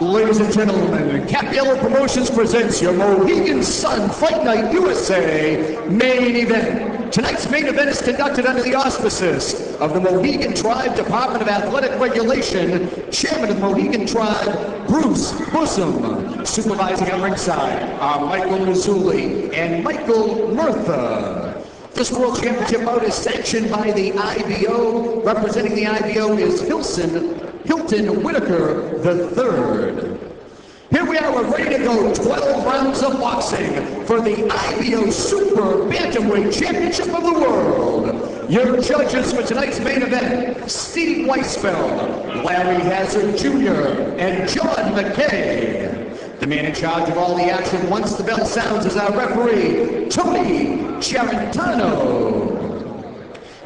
Ladies and gentlemen, Cap Yellow Promotions presents your Mohegan Sun Fight Night USA main event. Tonight's main event is conducted under the auspices of the Mohegan Tribe Department of Athletic Regulation, Chairman of the Mohegan Tribe, Bruce Bussum. Supervising at ringside are Michael Mazzulli and Michael Murtha. This World Championship bout is sanctioned by the IBO. Representing the IBO is Hilton Whitaker III. Here we are, we're ready to go. 12 rounds of boxing for the IBO Super Bantamweight Championship of the World. Your judges for tonight's main event, Steve Weisfeld, Larry Hazard Jr., and John McKay. The man in charge of all the action once the bell sounds is our referee, Tony Charentano.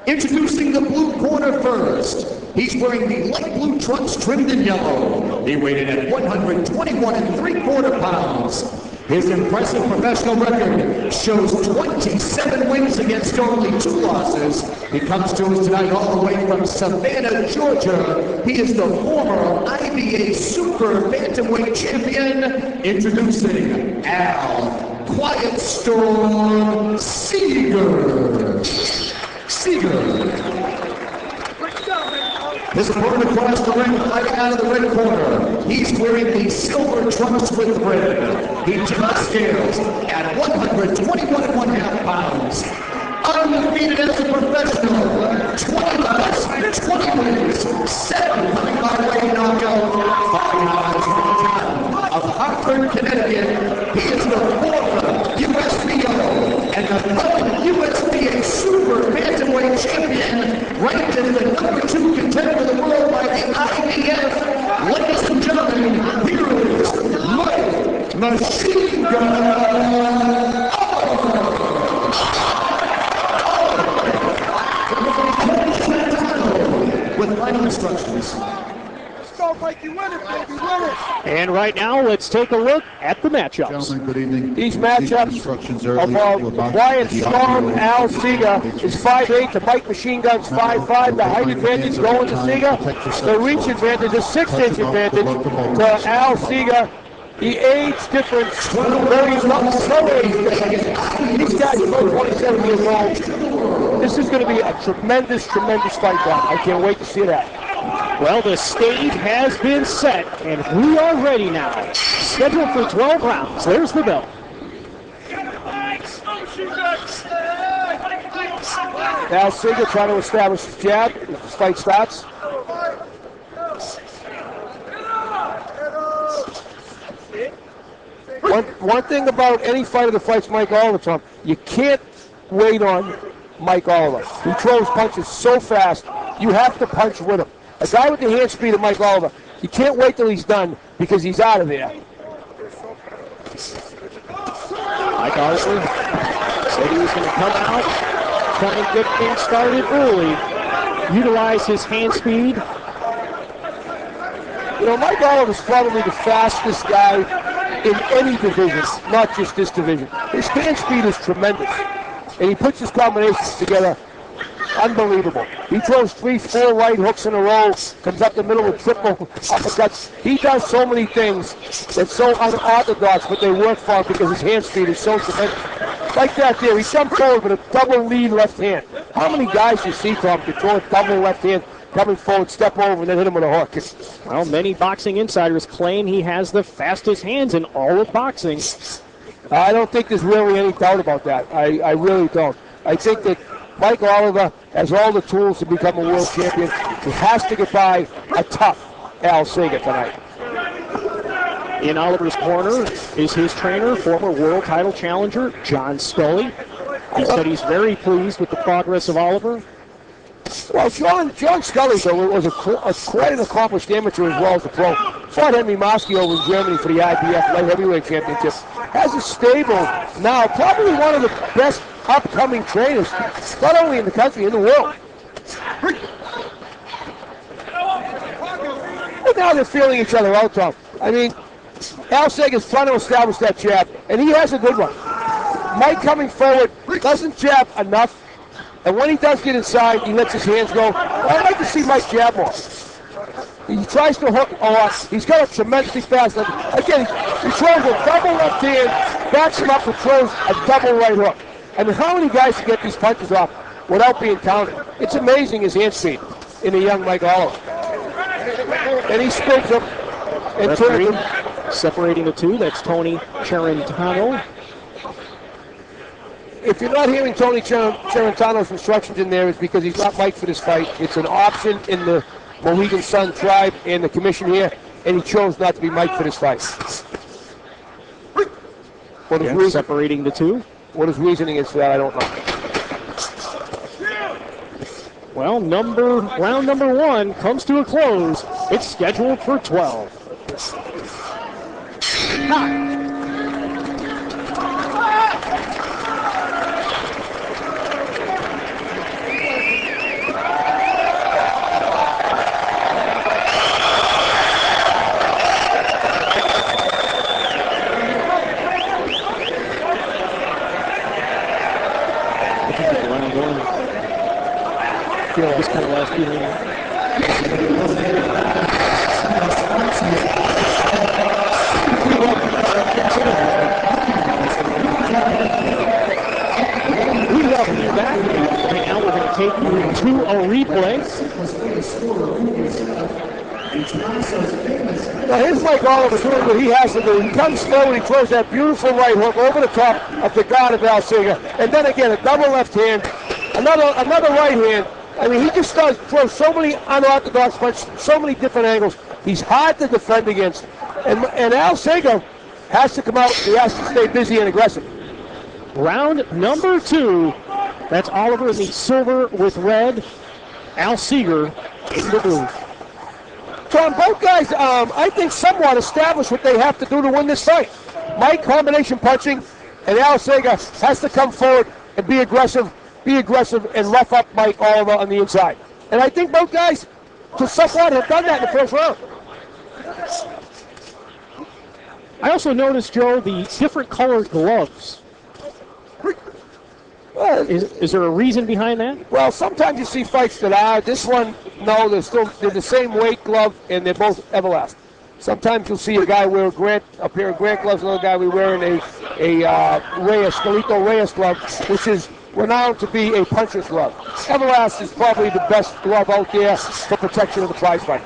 Introducing the blue corner first. He's wearing the light blue trunks trimmed in yellow. He weighed in at 121 3/4 pounds. His impressive professional record shows 27 wins against only 2 losses. He comes to us tonight all the way from Savannah, Georgia. He is the former IBA Super Bantamweight Champion. Introducing Al Quiet Storm Seeger. His opponent across the ring, fighting out of the red corner. He's wearing the silver trunks with red. He took the scales at 121 1/2 pounds. Undefeated as a professional, 20 fights, 20 wins, 7 coming by way knockout, 5 rounds from the town of Hartford, Connecticut. He is the former USBO and the current USBA Super Bantamweight Champion, ranked as the #2 contender of the world by the IBF. Ladies and gentlemen, here is Mike Machine Gun. With final instructions. Let's go, Mike, you win it, baby, win it. And right now, let's take a look at the matchups. Gentlemen, good evening. These matchups of Quiet Storm, Al Seeger is 5'8", the Mike Machine Gun's 5'5". The height advantage going to Seeger. The reach advantage, the 6-inch advantage to Al Seeger. The age difference, very low, so age. These guys are both 27 years old. This is going to be a tremendous, tremendous fight, Don. I can't wait to see that. Well, the stage has been set, and we are ready now. Scheduled for 12 rounds. There's the bell. Al Seeger trying to establish his jab as the fight starts. One thing about any fighter that fights Mike Oliver, Tom, you can't wait on Mike Oliver. He throws punches so fast, you have to punch with him. A guy with the hand speed of Mike Oliver, you can't wait till he's done because he's out of there. Mike Oliver said he was going to come out, try and get things started early, utilize his hand speed. You know, Mike Oliver's probably the fastest guy in any division, not just this division. His hand speed is tremendous, and he puts his combinations together. Unbelievable. He throws 3-4 right hooks in a row, comes up the middle with triple uppercuts. He does so many things that's so unorthodox, but they work for him because his hand speed is so tremendous. Like that there, he jumped forward with a double lead left hand. How many guys you see, Tom, can throw a double left hand, coming forward, step over, and then hit him with a hook? Well, many boxing insiders claim he has the fastest hands in all of boxing. I don't think there's really any doubt about that. I really don't. I think that Mike Oliver has all the tools to become a world champion. He has to get by a tough Al Seeger tonight. In Oliver's corner is his trainer, former world title challenger, John Scully. He said he's very pleased with the progress of Oliver. Well, John Scully, though, was quite an accomplished amateur as well as a pro. Fought Henry Mosky over in Germany for the IBF Light Heavyweight Championship. Has a stable now, probably one of the best upcoming trainers, not only in the country, in the world. And now they're feeling each other out, Tom. I mean, Al Seeger's trying to establish that jab, and he has a good one. Mike coming forward doesn't jab enough. And when he does get inside, he lets his hands go. I'd like to see Mike jab more. He tries to hook off. He's got a tremendously fast left. Again, he throws a double left hand, backs him up and throws a double right hook. I mean, how many guys can get these punches off without being counted? It's amazing his hand speed in the young Mike Oliver. And he spins him and turns him. Separating the two, that's Tony Cerentano. If you're not hearing Tony Cerentano's instructions in there, it's because he's not Mike for this fight. It's an option in the Mohegan Sun tribe and the commission here, and he chose not to be Mike for this fight. Separating the two. What his reasoning is for that, I don't know. Well, round number 1 comes to a close. It's scheduled for 12. This kind of last feeling. We welcome you back. Right now we're going to take you to a replay. Now here's Mike Oliver doing what he has to do. He comes slow and he throws that beautiful right hook over the top of the guard of Al Seeger. And then again, a double left hand, another right hand. I mean, he just throws so many unorthodox punches, so many different angles. He's hard to defend against. And Al Seeger has to come out. He has to stay busy and aggressive. Round number 2. That's Oliver in the silver with red. Al Seeger in the blue. Tom, both guys, I think, somewhat established what they have to do to win this fight. Mike, combination punching, and Al Seeger has to come forward and be aggressive and rough up Mike Oliver on the inside. And I think both guys, to somewhat, have done that in the first round. I also noticed, Joe, the different colored gloves. Well, is there a reason behind that? Well, sometimes you see fights that are. This one, no, they're the same weight glove, and they're both everlasting. Sometimes you'll see a guy wear a pair of Grant gloves, another guy wearing a Galito Reyes glove, which is renowned to be a puncher's glove. Everlast is probably the best glove out there for protection of the prize fight.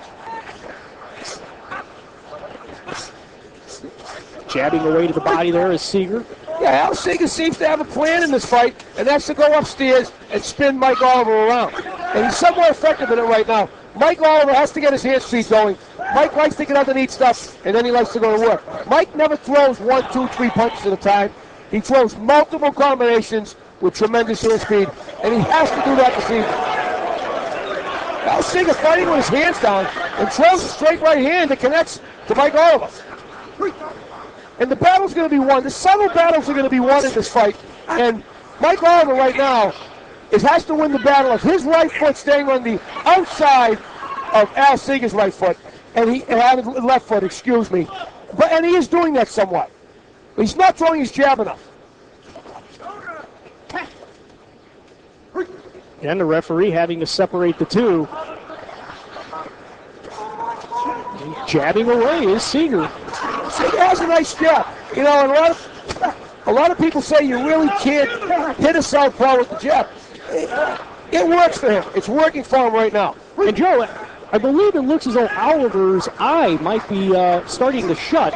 Jabbing away to the body there is Seeger. Yeah, Al Seeger seems to have a plan in this fight, and that's to go upstairs and spin Mike Oliver around. And he's somewhat effective in it right now. Mike Oliver has to get his hand speed going. Mike likes to get underneath stuff, and then he likes to go to work. Mike never throws 1, 2, 3 punches at a time. He throws multiple combinations with tremendous hand speed, and he has to do that this evening. Al Seeger fighting with his hands down and throws a straight right hand that connects to Mike Oliver. And the battle's going to be won. The subtle battles are going to be won in this fight. And Mike Oliver right now has to win the battle of his right foot staying on the outside of Al Seeger's right foot. And left foot, excuse me. And he is doing that somewhat. But he's not throwing his jab enough. And the referee having to separate the two. Jabbing away is Seeger. Seeger has a nice jab. You know, and a lot of people say you really can't hit a southpaw with the jab. It works for him. It's working for him right now. And Joe, I believe it looks as though Oliver's eye might be starting to shut.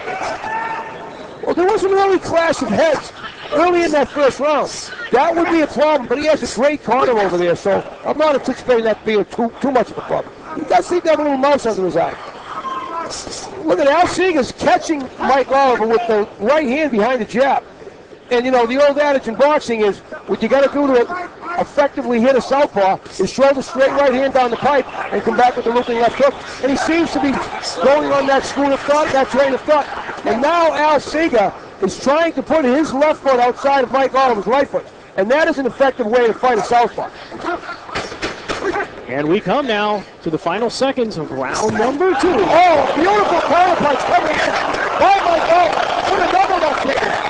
Well, there was an early clash of heads early in that first round. That would be a problem, but he has a great corner over there, so I'm not anticipating that being too much of a problem. He does seem to have a little mouse under his eye. Look at Al Seeger's catching Mike Oliver with the right hand behind the jab. And, you know, the old adage in boxing is what you got to do to effectively hit a southpaw is throw the straight right hand down the pipe and come back with the looping left hook. And he seems to be going on that school of thought, that train of thought. And now Al Seeger is trying to put his left foot outside of Mike Oliver's right foot. And that is an effective way to fight a southpaw. And we come now to the final seconds of round number 2. Oh, beautiful power punch coming in by Mike Oliver. With another left hand.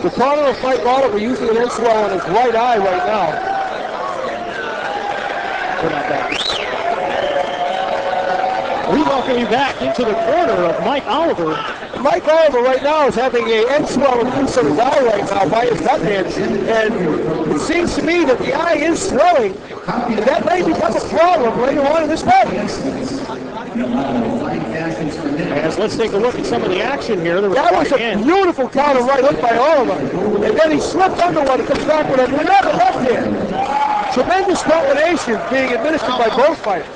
The corner of Mike Oliver using an inswell on his right eye right now. We welcome you back into the corner of Mike Oliver. Mike Oliver right now is having an end swell in his eye right now by his left hand, and it seems to me that the eye is swelling, and that may become a problem later on in this fight. As let's take a look at some of the action here. That was a beautiful counter right hook by Oliver, and then he slipped under one and comes back with another left hand. Tremendous combination being administered by both fighters.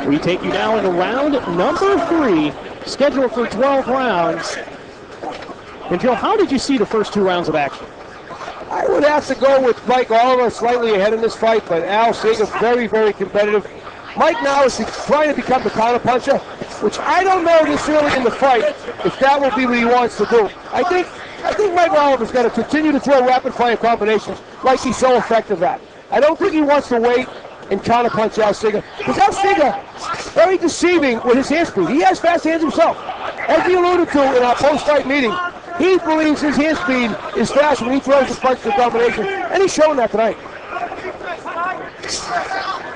We take you now into round number 3, scheduled for 12 rounds. And Joe, how did you see the first 2 rounds of action? I would have to go with Mike Oliver slightly ahead in this fight, but Al Seeger very, very competitive. Mike now is trying to become the counterpuncher, which I don't know this early in the fight if that will be what he wants to do. I think Mike Oliver's got to continue to throw rapid-fire combinations like he's so effective at. I don't think he wants to wait and counterpunch Al Seeger, because Al Seeger very deceiving with his hand speed. He has fast hands himself. As he alluded to in our post-fight meeting, he believes his hand speed is fast when he throws the punch to the combination, and he's showing that tonight.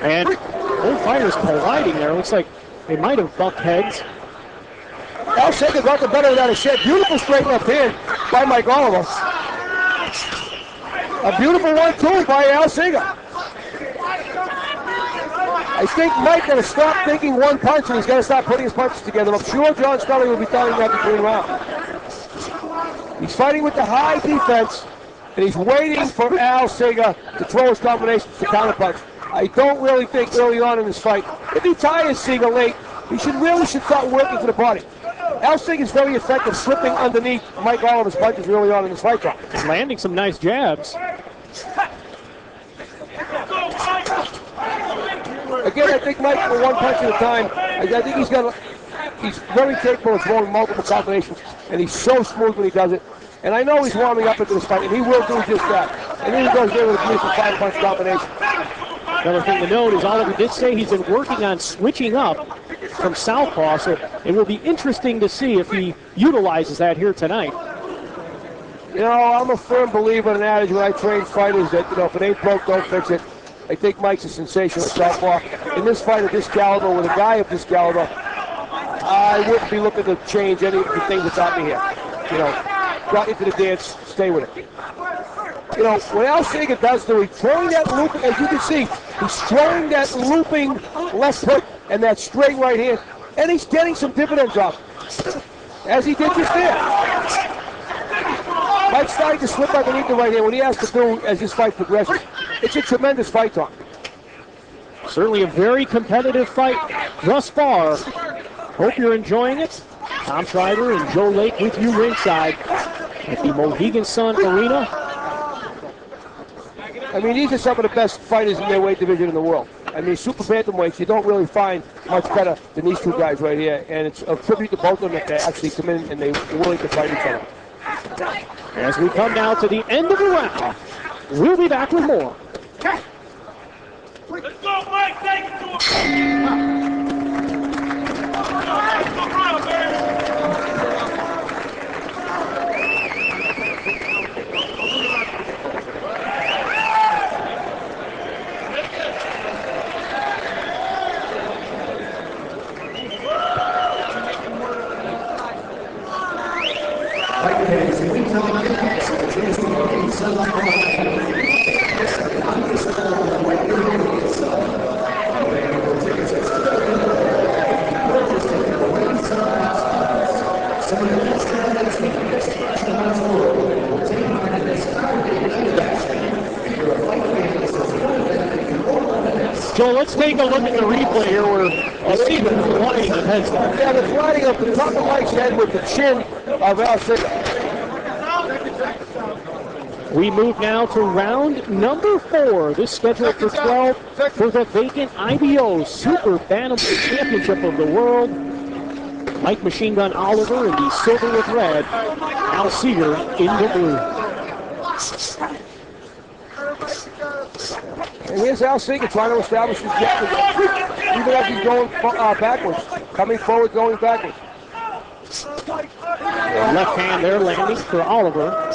And both fighters colliding there. Looks like they might have bumped heads. Al Seeger got the better of that a shed. Beautiful straight left hand by Mike Oliver. A beautiful 1-2 by Al Seeger. I think Mike got to stop thinking one punch, and he's got to start putting his punches together. I'm sure John Scully will be telling that between rounds. He's fighting with the high defense, and he's waiting for Al Seeger to throw his combinations to counterpunch. I don't really think early on in this fight, if he tires Seeger late, he should start working for the body. Al Seeger is very effective slipping underneath Mike Oliver's punches early on in this fight. He's landing some nice jabs. Again, I think Mike, for one punch at a time, I think he's very capable of throwing multiple combinations, and he's so smooth when he does it. And I know he's warming up into this fight, and he will do just that. And then he goes there with a beautiful 5-punch combination. Another thing to note is Oliver did say he's been working on switching up from southpaw, so it will be interesting to see if he utilizes that here tonight. You know, I'm a firm believer in an adage when I train fighters that, if it ain't broke, don't fix it. I think Mike's a sensational southpaw. In this fight of this caliber, with a guy of this caliber, I wouldn't be looking to change any of the things that's out here. Got into the dance, stay with it. What Al Seeger does, though, he's throwing that looping, as you can see, he's throwing that looping left hook and that straight right hand, and he's getting some dividends off, as he did just there. Mike's starting to slip underneath the right hand when he has to do as this fight progresses. It's a tremendous fight, Tom. Certainly a very competitive fight thus far. Hope you're enjoying it. Tom Schreiber and Joe Lake with you ringside at the Mohegan Sun Arena. I mean, these are some of the best fighters in their weight division in the world. I mean, super bantamweights, you don't really find much better than these two guys right here. And it's a tribute to both of them that they actually come in and they're willing to fight each other. As we come now to the end of the round, we'll be back with more. Let's go, Mike! Take it to him! Joe, let's take a look at the replay here where you see the colliding of heads. Yeah, the colliding of the top of Mike's head with the chin of Al Seeger. We move now to round number 4. This scheduled for 12 for the vacant IBO Super Bantamweight Championship of the World. Mike Machine Gun Oliver in the silver with red. Al Seeger in the blue. And here's Al Seeger trying to establish his depth again. Even as he's going backwards. Coming forward, going backwards. Left hand there landing for Oliver.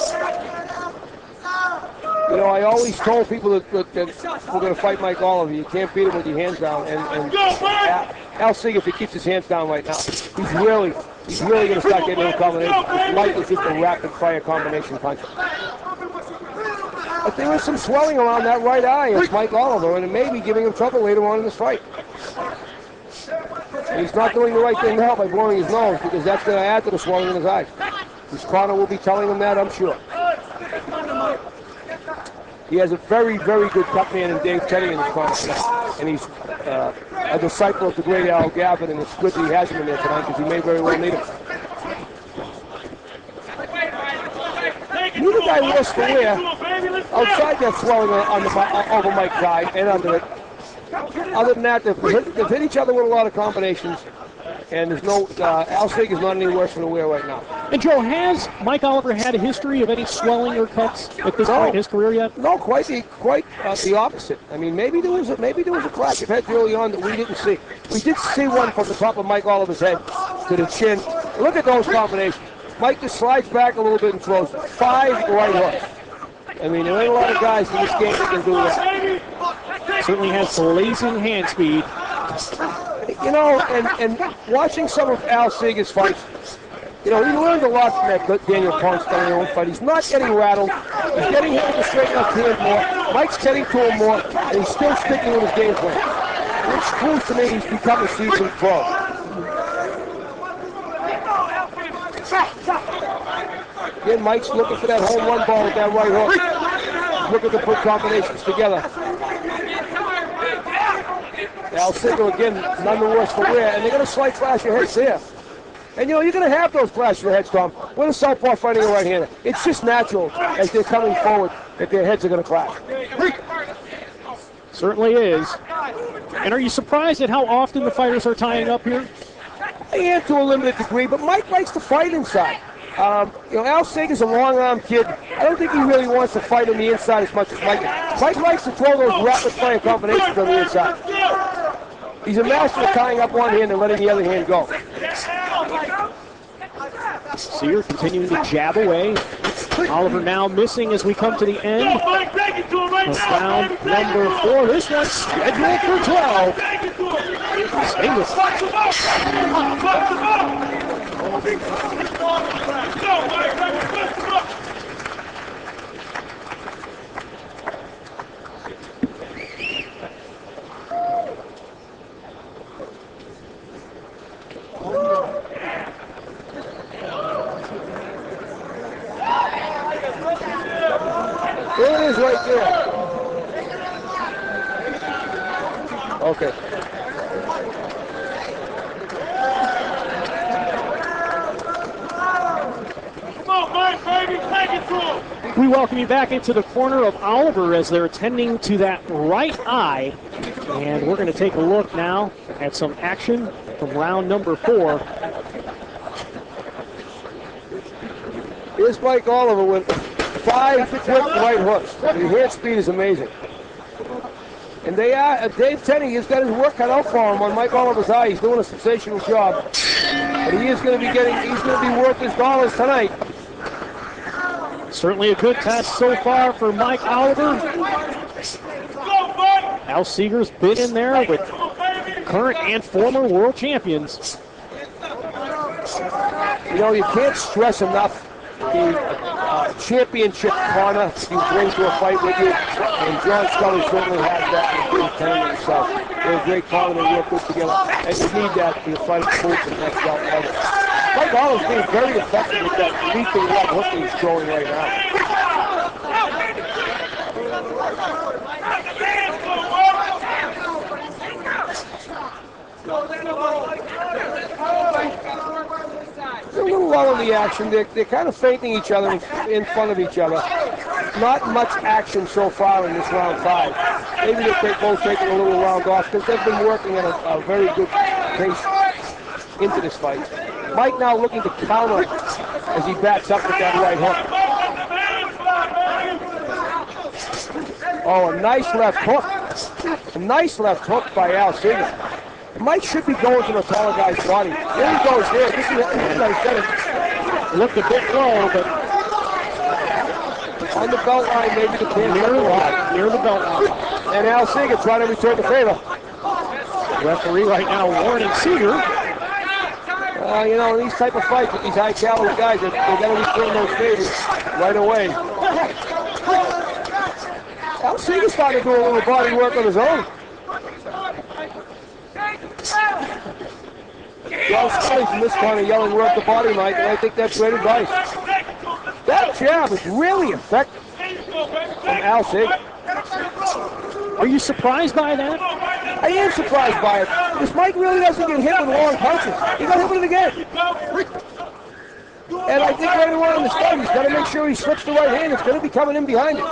You know, I always told people that we're going to fight Mike Oliver. You can't beat him with your hands down. And Al Seeger, if he keeps his hands down right now, he's really going to start getting into combinations. Mike is just a rapid-fire combination puncher. But there is some swelling around that right eye of Mike Oliver, and it may be giving him trouble later on in this fight. And he's not doing the right thing now by blowing his nose, because that's going to add to the swelling in his eyes. His corner will be telling him that, I'm sure. He has a very, very good cut man in Dave Teddy in his corner tonight. And he's a disciple of the great Al Gavin, and it's good that he has him in there tonight, because he may very well need him. Neither guy was for wear outside that swelling on the over Mike's eye and under it. Other than that, they've hit each other with a lot of combinations, and there's no Al Seeger's not any worse for the wear right now. And Joe, has Mike Oliver had a history of any swelling or cuts at this point in his career yet? No, quite the opposite. I mean, maybe there was a clash of heads early on that we didn't see. We did see one from the top of Mike Oliver's head to the chin. Look at those combinations. Mike just slides back a little bit and throws 5 right hooks. I mean, there ain't a lot of guys in this game that can do that. Certainly has blazing hand speed. You know, and watching some of Al Seeger's fights, you know, he learned a lot from that Daniel Ponce fight. He's not getting rattled. He's getting hit with the straight left hand more. Mike's getting to him more, and he's still sticking with his game plan. Which proves to me he's become a seasoned pro. Again, Mike's looking for that home run ball with that right hook. Looking to put combinations together. Al Seeger, again, none the worse for wear, and they're going to slight clash your heads there. And, you know, you're going to have those clash your heads, Tom. With a southpaw fighting a right-hander. It's just natural as they're coming forward that their heads are going to clash. Certainly is. And are you surprised at how often the fighters are tying up here? I am to a limited degree, but Mike likes to fight inside. You know, Al Seeger's a long-arm kid. I don't think he really wants to fight on the inside as much as Mike. Mike likes to throw those rapid-fire combinations on the inside. He's a master of tying up one hand and letting the other hand go. Seeger continuing to jab away. Oliver now missing as we come to the end of round number 4. This one's scheduled for 12. Stay with There it is right there. Okay. Come on, Mike, baby, take it to him. We welcome you back into the corner of Oliver as they're tending to that right eye. And we're going to take a look now at some action from round number 4. Here's Mike Oliver with 5 quick right hooks. The hand speed is amazing. And Dave Tenney has got his work cut out for him on Mike Oliver's eye. He's doing a sensational job. But he's going to be worth his dollars tonight. Certainly a good test so far for Mike Oliver. Al Seeger's been in there with current and former world champions. You know, you can't stress enough the championship corner you bring to a fight with you, and John Scully certainly has that in Dave Tenney himself. They're a great corner, they work good together, and you need that for the fight to move to the next level. Mike Oliver's being very effective with that lethal left hook he's throwing right now. They're a little low in the action. They're kind of feinting each other in front of each other. Not much action so far in this round 5. Maybe they're both taking a little round off because they've been working at a very good pace into this fight. Mike now looking to counter as he backs up with that right hook. Oh, a nice left hook. A nice left hook by Al Seeger. Mike should be going to the taller guy's body. There he goes there. This is nice. It looked a bit low, but on the belt line, maybe the pin near the belt line. And Al Seeger trying to return the favor. Referee right now warning Seeger. You know, in these type of fights with these high caliber guys, they're going to return those favors right away. Al Seeger's starting to do a little body work on his own. Well, Scully's in this kind of yelling work the body, Mike, and I think that's great advice. That jab is really effective from Al Seeger. Are you surprised by that? I am surprised by it. Because Mike really doesn't get hit with long punches. He got hit with it again. And I think right around the start, he's got to make sure he slips the right hand. It's going to be coming in behind him.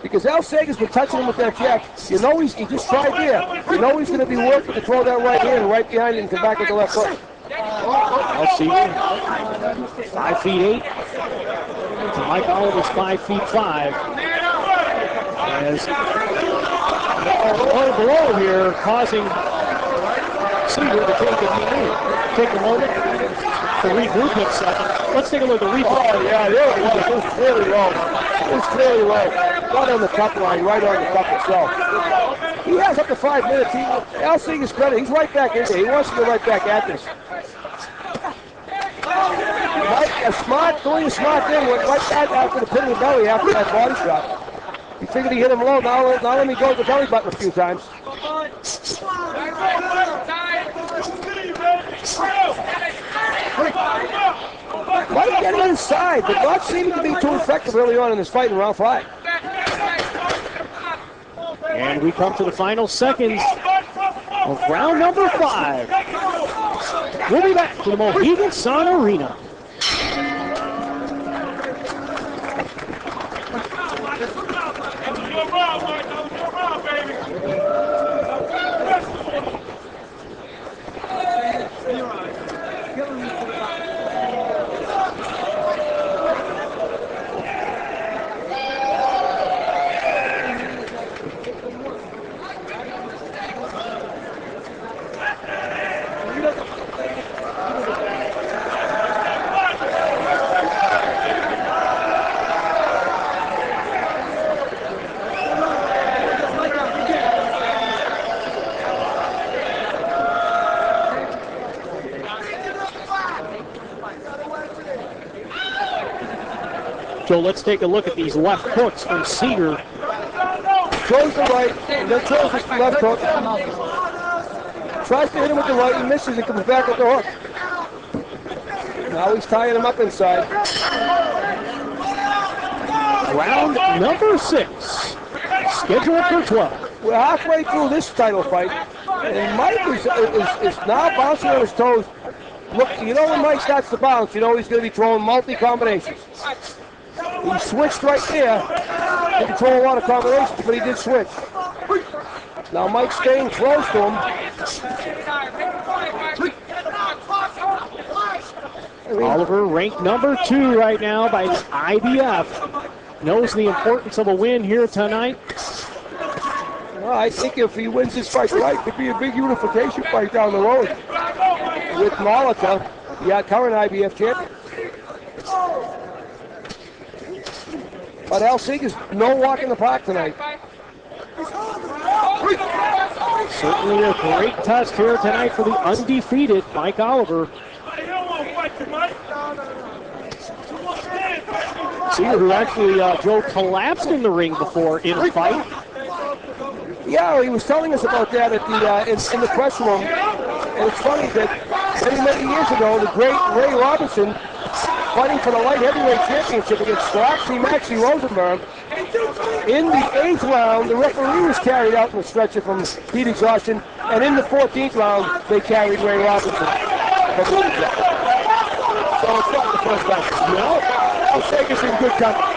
Because Al Seeger's been touching him with that jab. You know he just tried there. You know he's going to be working to throw that right hand right behind him and come back with the left hook. Al Seeger, 5'8". Mike Oliver's 5'5". As low blow here, causing Seeger to take a moment to regroup himself. Let's take a look at the replay. Oh, yeah, there it was. It was clearly low. It was clearly low. Right on the cup line, right on the cup itself. He has up to 5 minutes. Al Seeger's credit, he's right back in there. He wants to go right back at this. Mike, doing a smart thing, went right back after the pin of the belly after that body shot. He figured he hit him low. Now let me go to the belly button a few times. Mike getting inside, but not seeming to be too effective early on in this fight in round 5. And we come to the final seconds of round number 5. We'll be back to the Mohegan Sun Arena. So let's take a look at these left hooks from Seeger. Throws the right, and then throws his left hook. Tries to hit him with the right, he misses and comes back with the hook. Now he's tying him up inside. Round number 6, scheduled for 12. We're halfway through this title fight, and Mike is now bouncing on his toes. Look, you know when Mike starts to bounce, you know he's going to be throwing multi-combinations. He switched right there. He can throw a lot of combinations, but he did switch. Now Mike's staying close to him. Oliver, ranked number 2 right now by the IBF, knows the importance of a win here tonight. Well, I think if he wins this fight right, it could be a big unification fight down the road with Molita, the current IBF champion. But Al Seeger's no walk in the park tonight. Certainly a great test here tonight for the undefeated Mike Oliver. Seeger, who actually, Joe, collapsed in the ring before in a fight. Yeah, he was telling us about that at the in the press room. And it's funny that many years ago, the great Ray Robinson, fighting for the light heavyweight championship against Slapsy Maxie Rosenberg. In the 8th round, the referee was carried out in the stretcher from heat exhaustion, and in the 14th round, they carried Ray Robinson. So it's not the first time. No, I'll take us in good company.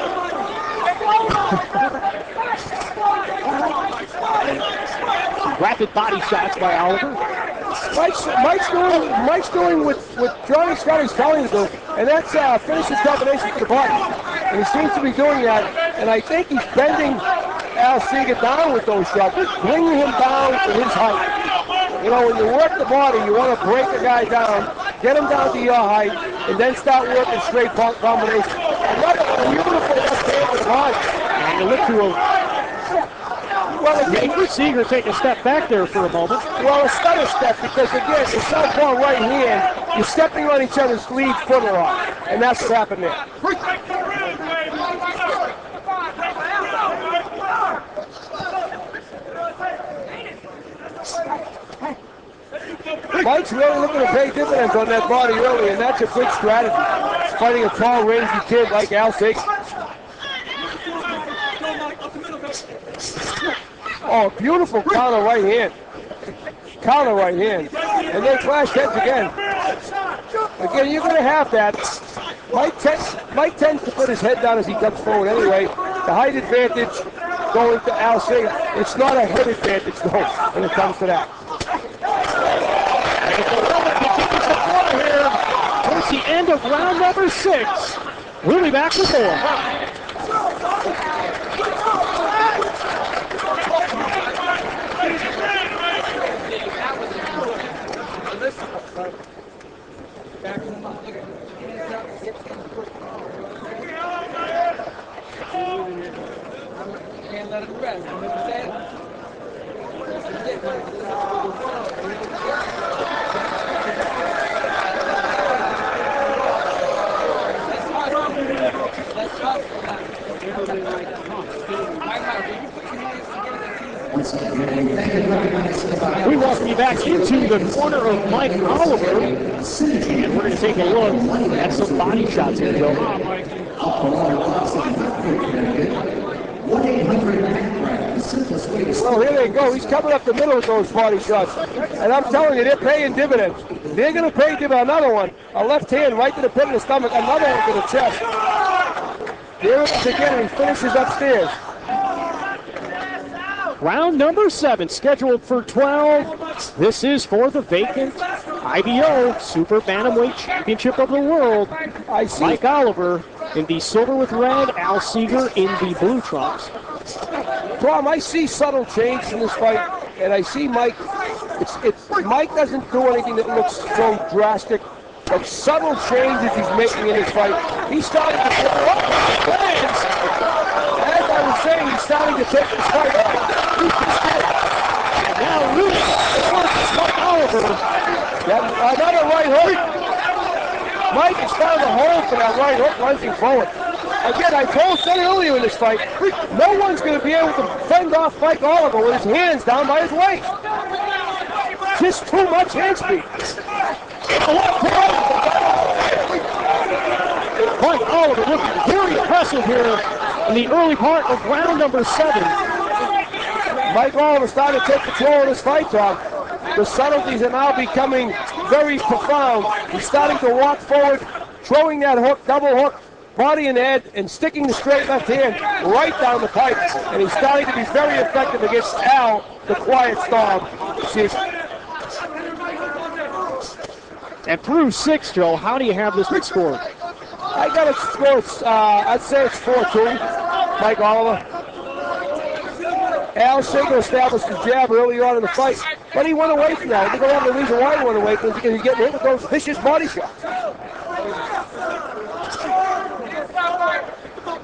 Rapid body shots by Oliver. Mike's doing what Johnny Scotty's telling him to do, and that's finish his combination to the body. And he seems to be doing that, and I think he's bending Al Seeger down with those shots, bringing him down to his height. You know, when you work the body, you want to break the guy down, get him down to your height, and then start working straight combinations. Another beautiful left hand with body. And you look to Seeger take a step back there for a moment. Well, it's not a step because, again, the southpaw right hand, you're stepping on each other's lead foot a lot, and that's what happened there. Mike's really looking to pay dividends on that body early, and that's a good strategy. Fighting a tall, rangy kid like Al Seeger. Oh, beautiful counter right hand. Counter right hand. And they clash heads again. Again, you're going to have that. Mike tends to put his head down as he comes forward anyway. The height advantage going to Al Seeger. It's not a head advantage, though, when it comes to that. Towards the end of round number 6. We'll be back with more. Can't let it rest. We welcome you back into the corner of Mike Oliver, and we're going to take a look at some body shots here, Joe. Well, here they go. He's coming up the middle with those body shots. And I'm telling you, they're paying dividends. They're going to pay dividends. Another one, a left hand right to the pit of the stomach, another one to the chest. There it is again, and he finishes upstairs. Round number 7, scheduled for 12. This is for the vacant IBO Super Bantamweight Championship of the World. Mike Oliver in the silver with red, Al Seeger in the blue trunks. Tom, I see subtle change in this fight, and I see Mike. Mike doesn't do anything that looks so drastic, but subtle changes he's making in his fight. He's starting to take it up. As I was saying, he's starting to take this fight up. And now loose towards Mike Oliver. Another right hook. Mike has found a hole for that right hook lunging forward. Again, I said earlier in this fight, no one's going to be able to fend off Mike Oliver with his hands down by his waist. Just too much hand speed. Mike Oliver looking very impressive here in the early part of round number 7. Mike Oliver starting to take control of this fight, Tom. The subtleties are now becoming very profound. He's starting to walk forward, throwing that hook, double hook, body and head, and sticking the straight left hand right down the pipe. And he's starting to be very effective against Al, the quiet storm. And through 6, Joe, how do you have this one scored? I got it scored, I'd say it's 4-2, Mike Oliver. Al Seeger established the jab early on in the fight, but he went away from that. I think a lot of the reason why he went away from it is because he's getting hit with those vicious body shots.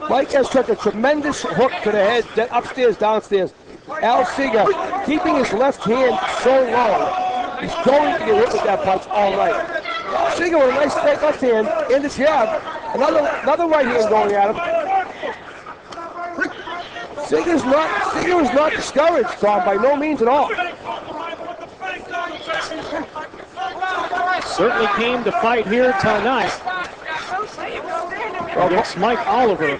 Mike has such a tremendous hook to the head, upstairs, downstairs. Al Seeger keeping his left hand so low, he's going to get hit with that punch all night. Al Seeger with a nice straight left hand in the jab, another right hand going at him. Seeger is not discouraged, Tom, by no means at all. Certainly came to fight here tonight against Mike Oliver.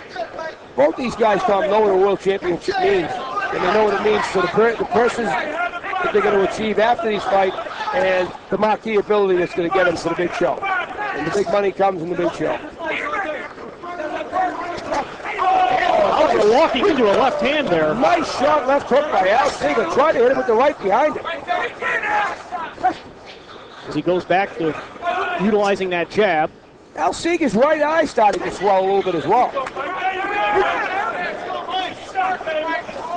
Both these guys, Tom, know what a world championship means, and they know what it means for the persons that they're going to achieve after these fights, and the marquee ability that's going to get them to the big show. And the big money comes in the big show. Oliver walking into a left hand there. Nice shot left hook by Al Seeger. Tried to hit him with the right behind him. As he goes back to utilizing that jab. Al Seeger's right eye starting to swell a little bit as well.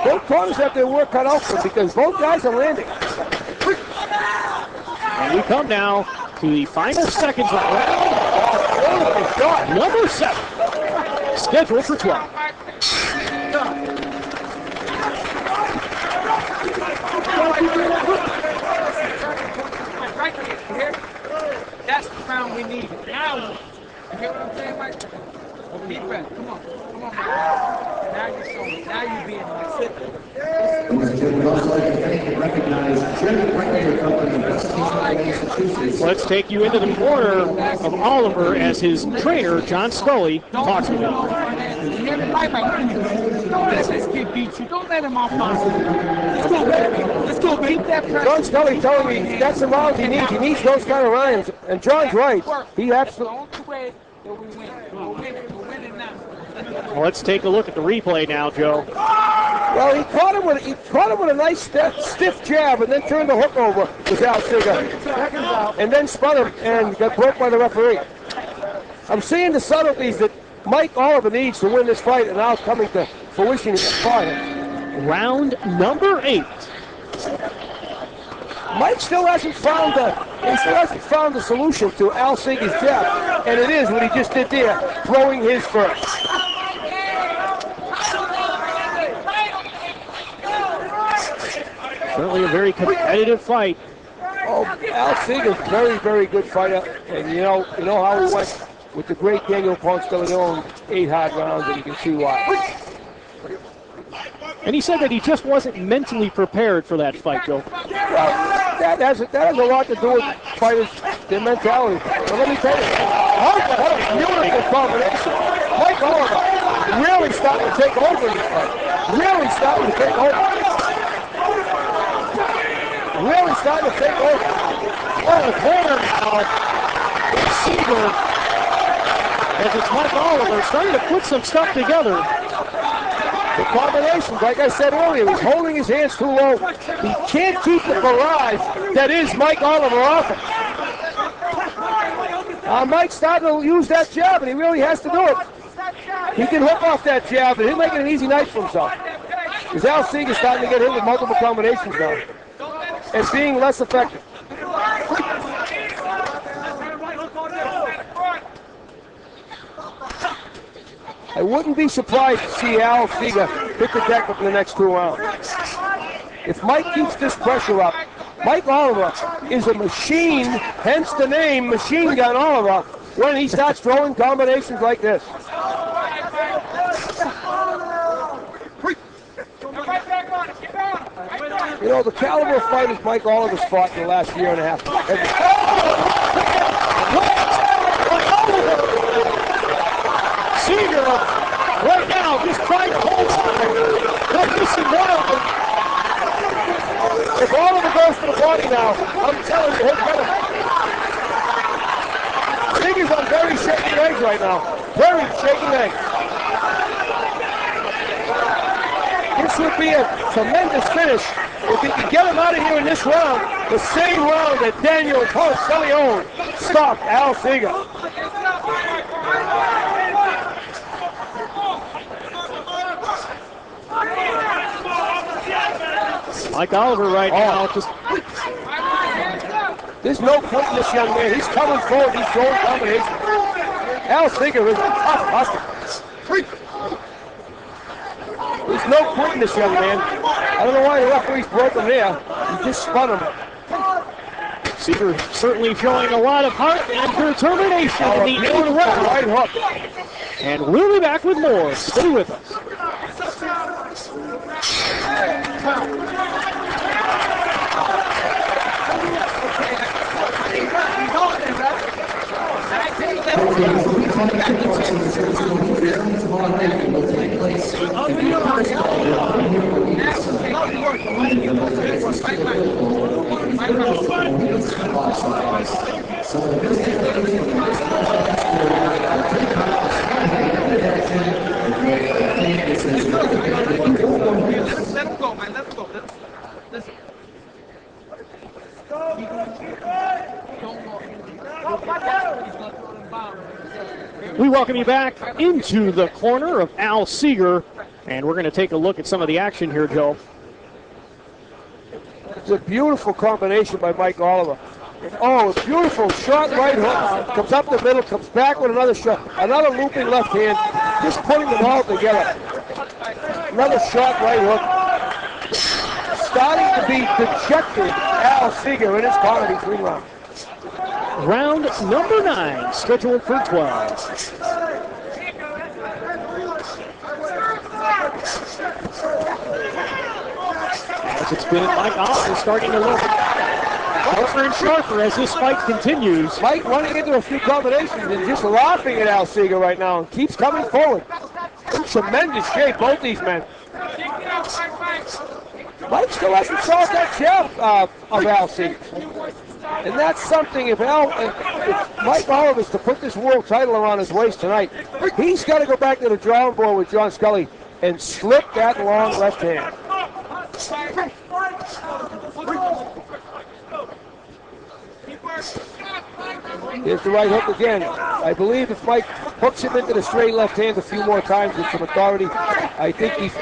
Both corners have their work cut out for them because both guys are landing. And we come now to the final seconds of round number 7, scheduled for 12. Right here. That's the round we need. Now, you hear what I'm saying, Mike? Deep breath. Come on. Come on, Mike. Now you're showing. Now you're being like, Let's take you into the corner of Oliver as his trainer, John Scully, talks with him. Don't let this kid beat you. Don't let him off. Let's go, baby. Let's go, baby. Keep that pressure. John Scully telling me that's the rounds he needs. He needs those kind of rounds. And John's right. He absolutely. That's the only way that we win. We're winning now. Well, let's take a look at the replay now, Joe. Well, he caught him with a nice stiff jab and then turned the hook over with Al Seeger. And then spun him and got broke by the referee. I'm seeing the subtleties that Mike Oliver needs to win this fight, and now coming to fruition in the fight. Round number 8. Mike still hasn't found the solution to Al Seeger's jab, and it is what he just did there, throwing his first. Certainly a very competitive fight. Oh, Al Seeger's very, very good fighter, and you know how he went with the great Daniel Ponce de Leon, 8 hard rounds, and you can see why. And he said that he just wasn't mentally prepared for that fight, Joe. Well, that has a lot to do with fighters, their mentality. But let me tell you, what a beautiful combination. Mike Oliver really starting to take over in this fight. Really starting to take over. Really starting to take over. Oh, the corner now. Seeger, as it's Mike Oliver, starting to put some stuff together. The combination, like I said earlier, he's holding his hands too low. He can't keep the barrage that is Mike Oliver off him. Mike's starting to use that jab, and he really has to do it. He can hook off that jab, and he'll make it an easy night for himself. Because Al Seeger's starting to get hit with multiple combinations now, and being less effective. I wouldn't be surprised to see Al Seeger hit the deck up in the next 2 rounds. If Mike keeps this pressure up, Mike Oliver is a machine, hence the name Machine Gun Oliver, when he starts throwing combinations like this. You know, the caliber of fighters Mike Oliver's fought in the last year and a half. Seeger right now just trying to hold on. If Oliver goes to the body now, I'm telling you, Seeger's on very shaky legs right now. Very shaky legs. This would be a tremendous finish if he could get him out of here in this round, the same round that Daniel Ponce de Leon stopped Al Seeger. Mike Oliver right now just... There's no point in this young man. He's coming forward. He's throwing combinations. Al Seeger is a tough hustler. There's no point in this young man. I don't know why the referee's broke him there. He just spun him. Seeger certainly showing a lot of heart and determination in the 8th round. Right hook. And we'll be back with more. Stay with us. Let him go, man. Let him go. Listen. We welcome you back into the corner of Al Seeger And we're going to take a look at some of the action here, Joe. It's a beautiful combination by Mike Oliver. Oh, a beautiful shot right hook. Comes up the middle, comes back with another shot. Another looping left hand. Just putting them all together. Another shot right hook. Starting to be dejected, Al Seeger in his comedy 3 round. Round number 9, scheduled for 12. As it's been, Mike Oliver starting to look sharper and sharper as this fight continues. Mike running into a few combinations and just laughing at Al Seeger right now and keeps coming forward. In tremendous shape, both these men. Mike still hasn't solved that jab of Al Seeger. And that's something, if Mike Oliver is to put this world title around his waist tonight, he's got to go back to the drawing board with John Scully and slip that long left hand. Here's the right hook again. I believe if Mike hooks him into the straight left hand a few more times with some authority, I think he's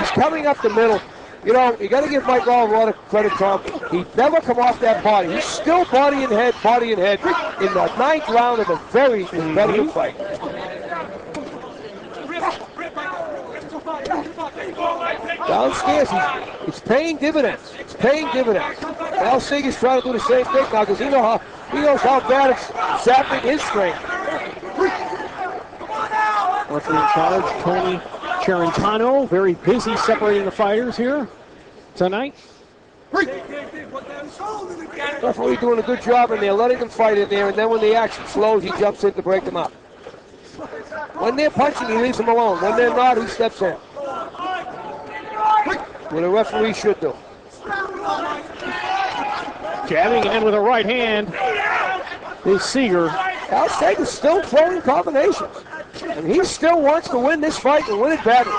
coming up the middle. You know, you got to give Mike Oliver a lot of credit, Tom. He never come off that body. He's still body and head in the 9th round of a very competitive fight. Downstairs, it's paying dividends. It's paying dividends. Al Seeger's trying to do the same thing now because he knows how bad it's sapping his strength. Referee in charge, Tony Charentano, very busy separating the fighters here tonight. Referee doing a good job in there, letting them fight in there, and then when the action slows, he jumps in to break them up. When they're punching, he leaves them alone. When they're not, he steps in. What a referee should do. Jabbing in with a right hand is Seeger. Al Seeger's still throwing combinations. And he still wants to win this fight and win it badly.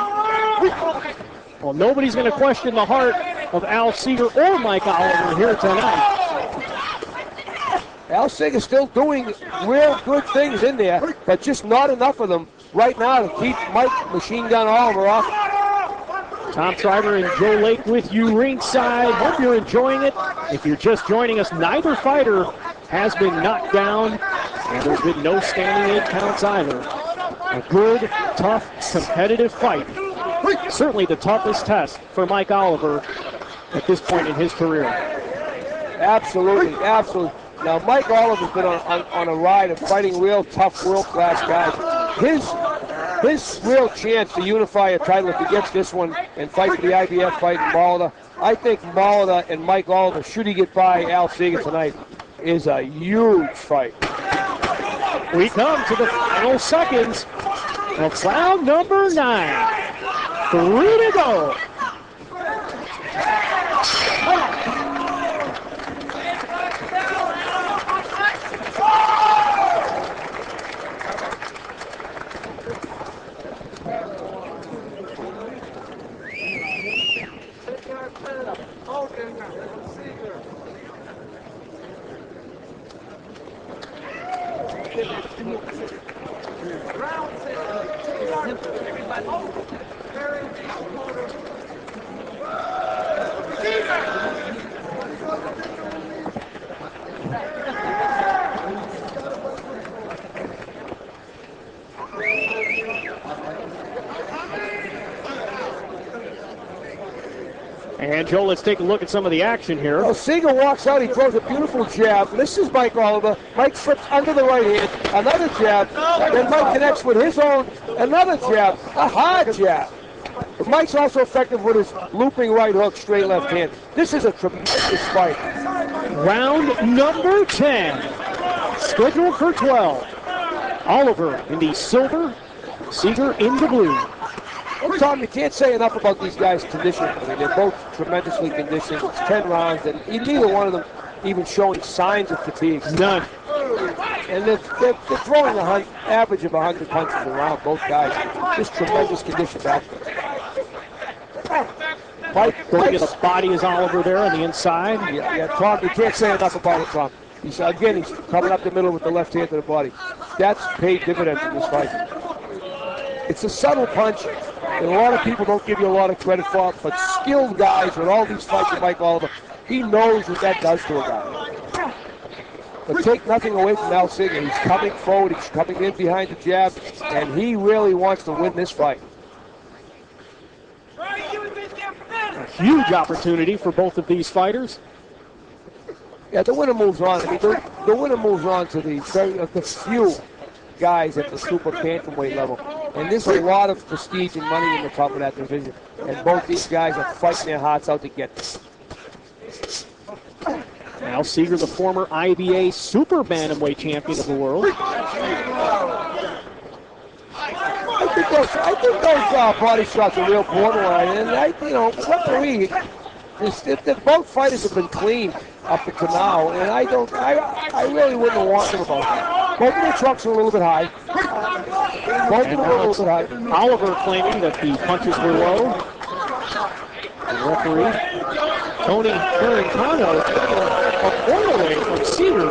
Well, nobody's going to question the heart of Al Seeger or Mike Oliver here tonight. Al Seeger's still doing real good things in there, but just not enough of them right now to keep Mike Machine Gun Oliver off. Tom Schreiber and Joe Lake with you ringside. Hope you're enjoying it. If you're just joining us, neither fighter has been knocked down, and there's been no standing 8 counts either. A good, tough, competitive fight. Certainly the toughest test for Mike Oliver at this point in his career. Absolutely, absolutely. Now, Mike Oliver's been on a ride of fighting real tough, world-class guys. His real chance to unify a title if he gets this one and fight for the IBF fight in Molitor, I think Molitor and Mike Oliver, should he get by Al Seeger tonight, is a huge fight. We come to the final seconds of round number 9. 3 to go. And Joe, let's take a look at some of the action here. Well, Seeger walks out, he throws a beautiful jab, misses Mike Oliver, Mike slips under the right hand, another jab, and then Mike connects with his own, another jab, a hard jab. But Mike's also effective with his looping right hook, straight left hand. This is a tremendous fight. Round number 10, scheduled for 12. Oliver in the silver, Seeger in the blue. Well, Tom, you can't say enough about these guys' condition. I mean, they're both tremendously conditioned. It's 10 rounds, and neither one of them even showing signs of fatigue. None. And they're throwing an average of 100 punches a round, both guys. Just tremendous condition back there. Going to the body is Oliver there on the inside. Yeah, Tom, you can't say enough about it, Tom. He's coming up the middle with the left hand to the body. That's paid dividends in this fight. It's a subtle punch, and a lot of people don't give you a lot of credit for it, but skilled guys with all these fights with Mike Oliver, he knows what that does to a guy. But take nothing away from Al Seeger. He's coming forward, he's coming in behind the jab, and he really wants to win this fight. A huge opportunity for both of these fighters. Yeah, the winner moves on. I mean, the winner moves on to the few guys at the super bantamweight level. And there's a lot of prestige and money in the top of that division. And both these guys are fighting their hearts out to get this. Al Seeger, the former IBA super bantamweight champion of the world. I think those body shots are real borderline. And referee, both fighters have been clean up until now, and I really wouldn't want them about that. Both of the trucks are a little bit high. Both of them are a little bit high. Oliver claiming that the punches were low. The referee, Tony Ferrantano, a point away from Seeger.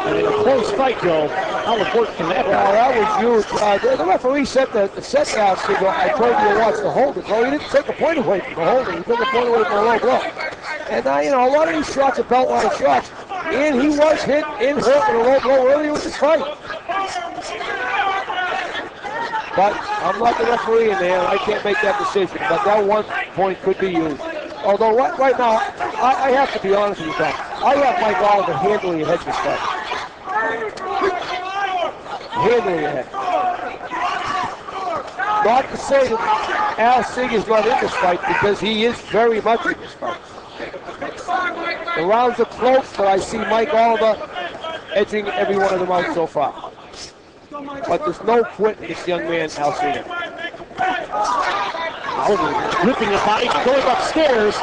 And in a close fight, Joe, how important can that be? Well, that was huge. The referee set down Seeger. I told you to watch the holder. So he didn't take a point away from the holder. He took a point away from a low blow. And, a lot of these shots are belt line shots. And he was hit and hurt with a low blow earlier with this fight. But I'm not the referee in there. I can't make that decision. But that one point could be used. Although right now, I have to be honest with you, Tom. I have Mike Oliver handling ahead this fight. Handling ahead. Not to say that Al Seeger's not in this fight, because he is very much in this fight. The rounds are close, but I see Mike Oliver edging every one of them out so far. But there's no quit in this young man, Al Seeger. Oliver ripping the body, going upstairs.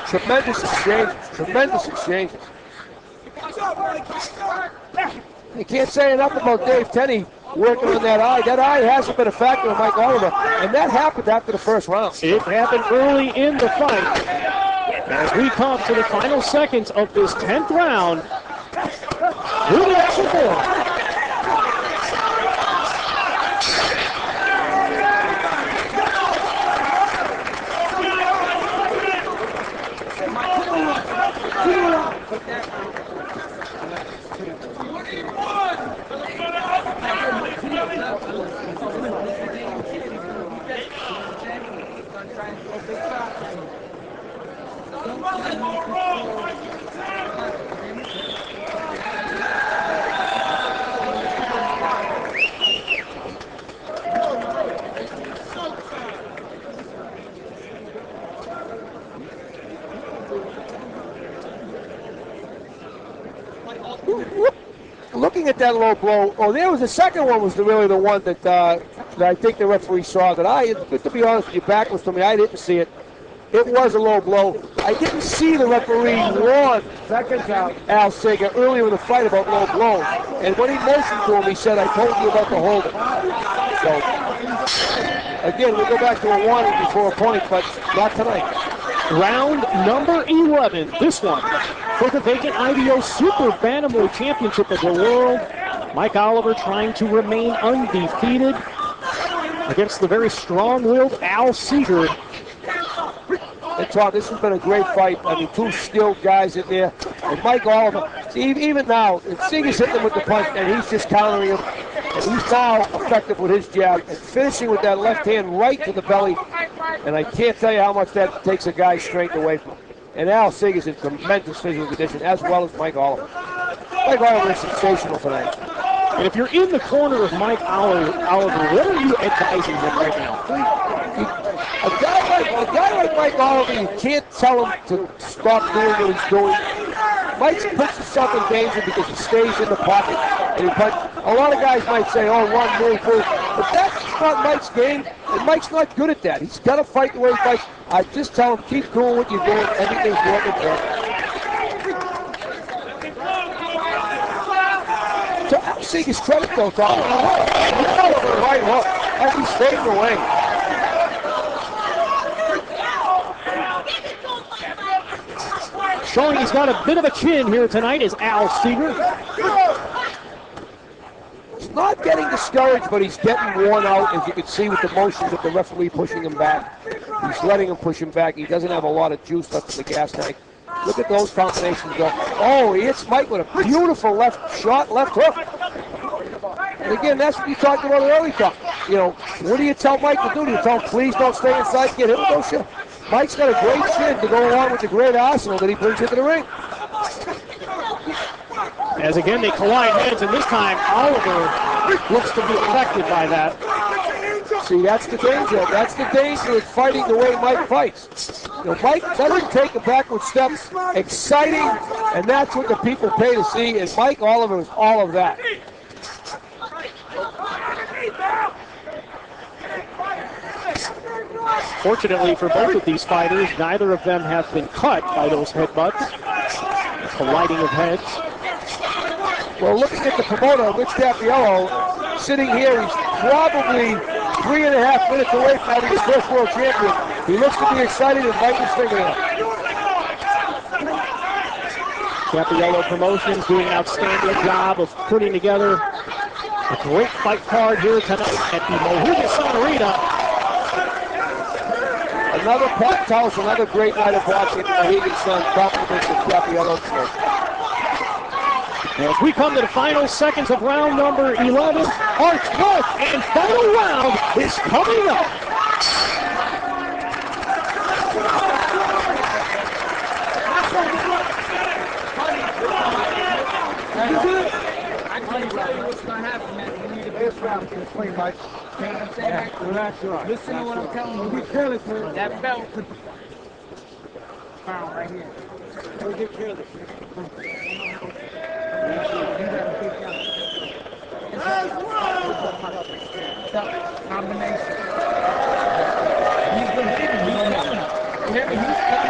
Tremendous exchanges. You can't say enough about Dave Tenney working on that eye. That eye hasn't been a factor in Mike Oliver, and that happened after the first round. It happened early in the fight. As we come to the final seconds of this 10th round, who the extra for? Looking at that low blow, there was the second one was really the one that I think the referee saw. To be honest with you, back was to me, I didn't see it. It was a low blow. I didn't see the referee warn Al Seeger earlier in the fight about low blows. And when he motioned to him, he said, "I told you about the holder." So, again, we go back to a warning before a point, but not tonight. Round number 11, this one, for the vacant IBO Super Bantamweight Championship of the World. Mike Oliver trying to remain undefeated against the very strong-willed Al Seeger. And Todd, this has been a great fight. I mean, two skilled guys in there. And Mike Oliver, even now, Seeger's hitting him with the punch, and he's just countering him. And he's now effective with his jab and finishing with that left hand right to the belly. And I can't tell you how much that takes a guy's strength away from him. And Al Seeger's in tremendous physical condition, as well as Mike Oliver. Mike Oliver is sensational tonight. And if you're in the corner of Mike Oliver, what are you advising him right now? A guy like Mike Oliver, you can't tell him to stop doing what he's doing. Mike puts himself in danger because he stays in the pocket. But a lot of guys might say, "Oh, run, move." But that's not Mike's game, and Mike's not good at that. He's got to fight the way he fights. I just tell him, keep doing what you're doing. Everything's working for him. To Al Seeger's credit, though, Tom. Right hook as he's fading away. Showing he's got a bit of a chin here tonight is Al Seeger. He's not getting getting discouraged, but he's getting worn out, as you can see with the motions of the referee pushing him back. He's letting him push him back. He doesn't have a lot of juice left in the gas tank. Look at those combinations go. Oh, he hits Mike with a beautiful left shot, left hook. And again, that's what you talked about earlier. You know, what do you tell Mike to do? Do you tell him, please don't stay inside, get hit with those shots? Mike's got a great chin to go along with the great arsenal that he brings into the ring. As again they collide heads, and this time Oliver looks to be affected by that. See, that's the danger. That's the danger of fighting the way Mike fights. You know, Mike doesn't take a backward step. Exciting, and that's what the people pay to see. And Mike Oliver is all of that. Fortunately for both of these fighters, neither of them have been cut by those headbutts. Colliding of heads. Well, looking at the promoter, Rich Cappiello, sitting here, he's probably 3.5 minutes away from having his first world champion. He looks to be excited and biting his fingernail. Cappiello Promotions doing an outstanding job of putting together a great fight card here tonight at the Mohegan Sun Arena. Another packed house, another great night of watching the Mohegan Sun compliments of Cappiello Promotions. As we come to the final seconds of round number 11, our 12th and final round is coming up. I can tell you what's going to happen, man. You need a big round. Clean, Mike. You know what I'm saying? Relax your eyes. Listen to what I'm telling you. Be careless, man. That belt could found right here. Don't get careless. Combination.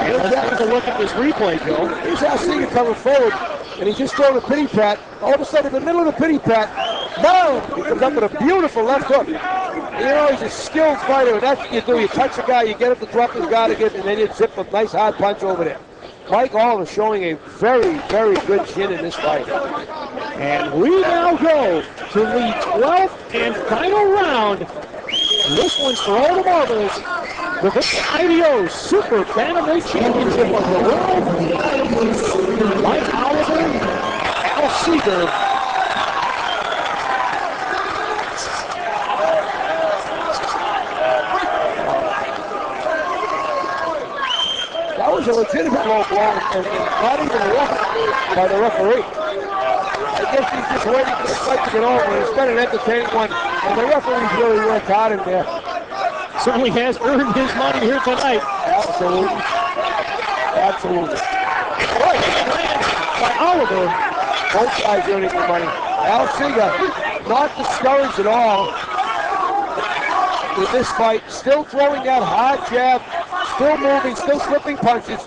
Let's take a look at this replay, Joe. Here's how Seeger coming forward, and he's just throwing a pity pat. All of a sudden, in the middle of the pity pat, boom! He comes up with a beautiful left hook. You know, he's a skilled fighter, and that's what you do. You touch a guy, you get him to drop his guard again, and then you zip a nice hard punch over there. Mike Oliver showing a very, very good chin in this fight. And we now go to the 12th and final round. This one's for all the marbles. The IBO Super Bantamweight Championship of the world. Mike Oliver, Al Seeger. That was a legitimate low blow, and not even rough by the referee. I guess he's just waiting for the fight to get over. It's been an entertaining one, and the referee's really worked hard in there. Certainly has earned his money here tonight. Absolutely. Absolutely. Right, by Oliver. Both sides earning their money. Al Seeger, not discouraged at all with this fight. Still throwing that hard jab, still moving, still slipping punches.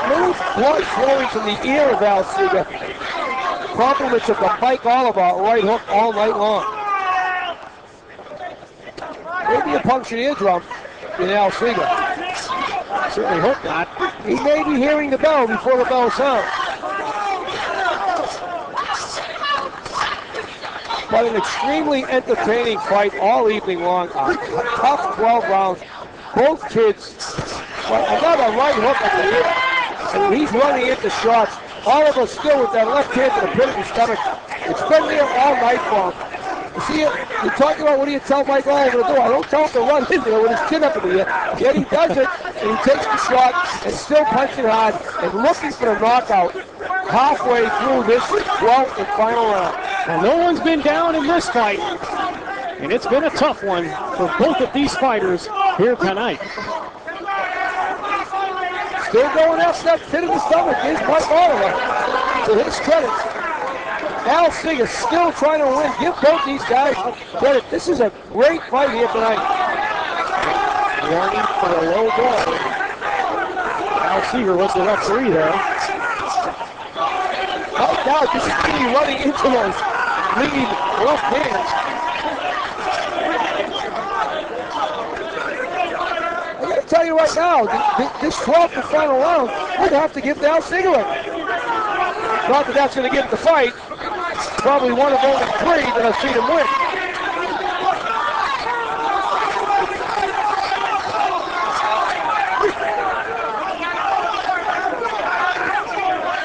Smooth blood flowing from the ear of Al Seeger. Compliments of the Mike Oliver right hook all night long. Maybe a punctured eardrum in Al Seeger. Certainly hope not. He may be hearing the bell before the bell sounds. But an extremely entertaining fight all evening long. A tough 12 rounds. Both kids. But another right hook at the ear. And he's running into shots. Oliver still with that left hand to the pit of his stomach. It's been there all night for him. You see it? You're talking about what do you tell Mike Oliver to do? I don't tell him to run in there with his chin up in the air. Yet he does it, and he takes the shot, and still punching hard, and looking for the knockout halfway through this 12th and final round. Well, no one's been down in this fight, and it's been a tough one for both of these fighters here tonight. Still going after that pit of the stomach is Mike Oliver. To his credit, Al Seeger still trying to win. Give both these guys credit. This is a great fight here tonight. Warning for a low blow. Al Seeger was the referee there. Right now, just really running into those lead left hands. I got to tell you right now, this 12th and final round would have to give Al Seeger. Not that that's going to get the fight. Probably one of only 3 that I've seen him win.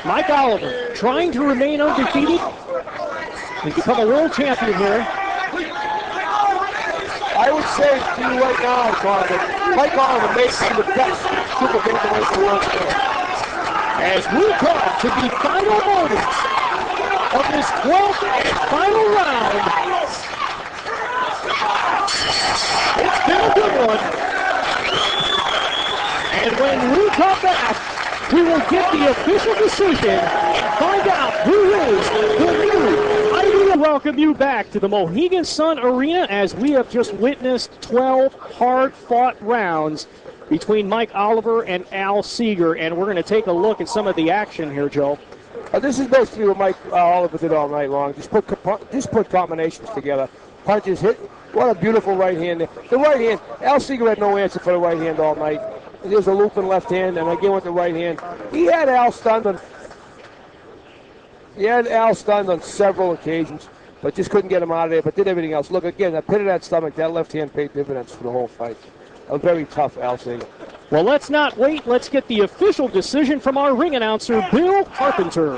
Mike Oliver trying to remain undefeated and become a world champion here. I would say to you right now, Carter, Mike Oliver may be the best super bantamweight in the world today. As we come to the final moments of this 12th and final round. It's been a good one. And when we come back, we will get the official decision and find out who is the new IBO. Welcome you back to the Mohegan Sun Arena as we have just witnessed 12 hard-fought rounds between Mike Oliver and Al Seeger, and we're going to take a look at some of the action here, Joe. This is basically what Mike Oliver did all night long. Just put combinations together. Punches, hit. What a beautiful right hand there. The right hand, Al Seeger had no answer for the right hand all night. There's a looping left hand, and again with the right hand. He had Al stunned on several occasions, but just couldn't get him out of there, but did everything else. Look, again, that pit of that stomach, that left hand paid dividends for the whole fight. A very tough Al Seeger. Well, let's not wait. Let's get the official decision from our ring announcer, Bill Carpenter.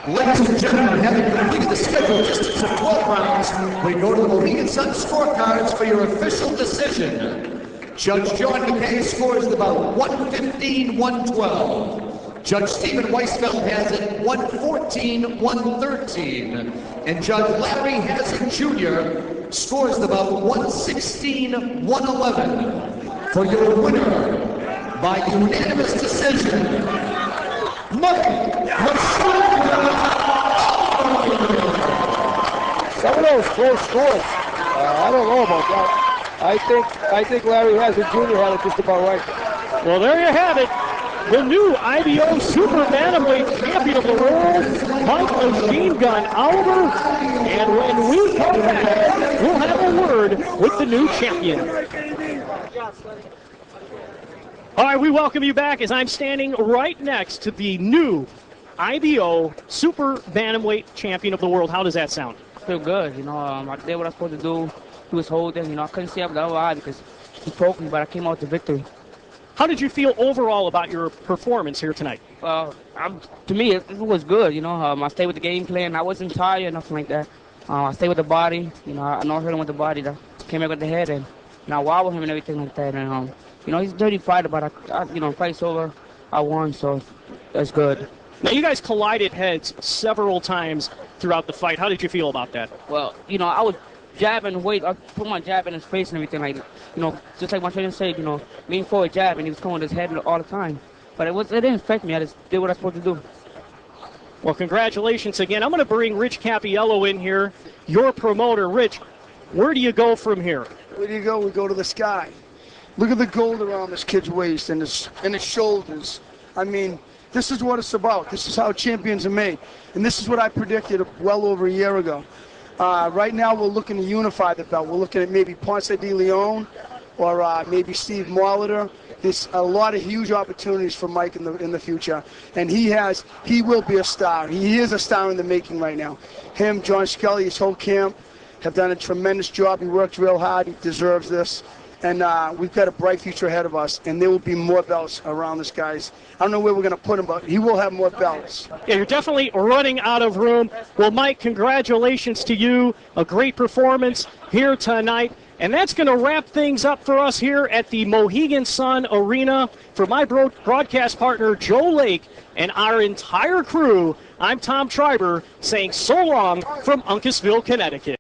Ladies and gentlemen, having completed the scheduled distance of 12 rounds, we go to the Mohegan Sun scorecards for your official decision. Judge John McKay scores the bout 115-112. Judge Stephen Weisfeld has it 114-113. And Judge Larry Hazzard Jr. scores the bout 116-111. For your winner, by unanimous decision, Mike Some of those close scores, I don't know about that. I think Larry Hazzard Jr. had it just about right. Well, there you have it. The new IBO Super Bantamweight Champion of the World, Mike Machine Gun Oliver. And when we come back, we'll have a word with the new champion. All right, we welcome you back as I'm standing right next to the new IBO Super Bantamweight Champion of the World. How does that sound? Feel good. I did what I was supposed to do. He was holding. I couldn't see up the other eye because he poked me, but I came out with the victory. How did you feel overall about your performance here tonight? To me, it was good. I stayed with the game plan. I wasn't tired or nothing like that. I stayed with the body. I know I hurt him with the body. That came back with the head, and I wobbled him and everything like that. And he's a dirty fighter, but fight's over. I won, so that's good. Now, you guys collided heads several times throughout the fight. How did you feel about that? Well, I was jabbing, I put my jab in his face and everything like that. Just like my trainer said, lean forward jab, and he was coming with his head all the time. But it didn't affect me. I just did what I was supposed to do. Well, congratulations again. I'm going to bring Rich Cappiello in here, your promoter. Rich, where do you go from here? Where do you go? We go to the sky. Look at the gold around this kid's waist and his shoulders. I mean, this is what it's about. This is how champions are made. And this is what I predicted well over a year ago. Right now, we're looking to unify the belt. We're looking at maybe Ponce de Leon or maybe Steve Molitor. There's a lot of huge opportunities for Mike in the future, and he will be a star. He is a star in the making right now. Him, John Skelly, his whole camp have done a tremendous job. He worked real hard. He deserves this, and we've got a bright future ahead of us. And there will be more belts around this guy's. I don't know where we're going to put him, but he will have more belts. Yeah, you're definitely running out of room. Well, Mike, congratulations to you. A great performance here tonight. And that's going to wrap things up for us here at the Mohegan Sun Arena. For my broadcast partner, Joe Lake, and our entire crew, I'm Tom Schreiber saying so long from Uncasville, Connecticut.